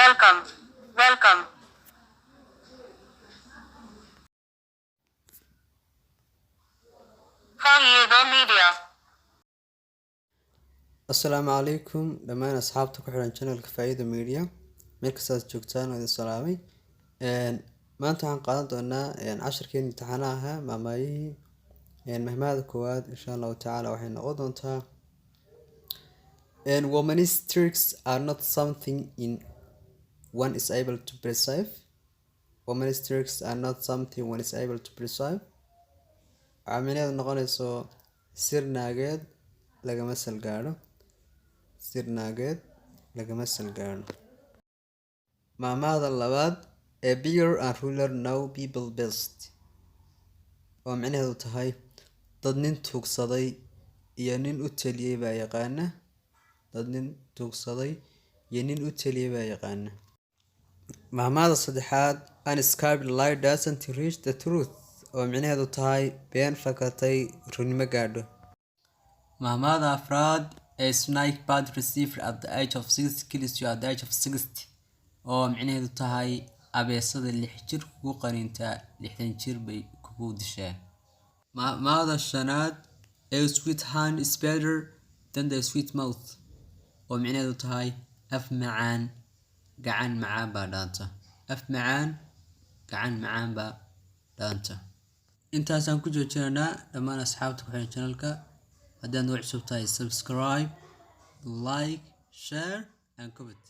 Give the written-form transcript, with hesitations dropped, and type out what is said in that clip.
Welcome. Welcome. Faa'iido Media. السلام عليكم دمان أصحابتك وحنا channel فايدة ميديا مركز جوجتان وإذا سلامي ما أنت عن قادة أن 10 كين امتحانها ماماهي مهما كواد إن شاء الله تعالى وحين قدرتها women's tricks are not something in one is able to perceive. Women's tricks are not something one is able to perceive. عملية نقول سير ناقد لقى مسل قارو سير ناقد لقى مسل قارو maahmaahda labaad a bigger and ruler know people best oo micnaheedu tahay dad nin tuugsaday iyo nin u taliyay baa yaqaana dad nin tuugsaday iyo nin u taliyay baa yaqaana maahmaahda saddexaad an scarred lie doesn't reach the truth oo micnaheedu tahay been fakatay runimo gaadho maahmaahda afraad a snake bad receiver at the age of 60 kills you at the age of 60 oo micnaheedu tahay abeesada 6 jir kugu qanintaa 60 jir bay kugu dishaa maahmaahda shanaad a sweet hand is better than the sweet mouth oo micnaheedu tahay af macaan gacan macaan baa dhaanta af macaan gacan macaan baa dhaanta intaasaan ku joojinaynaa dhammaan asxaabta ku xiran channelka haddii aad nagu cusub tahay subscribe like share and comment